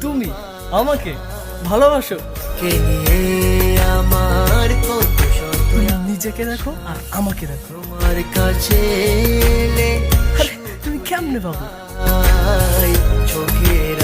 তুমি আমাকে ভালোবাসো? কে নিয়ে আমার কত শত তুমি নিজেকে দেখো আর আমাকে দেখো। তোমার কাছে এলে আরে তুমি কেমনে বাবু? চোখের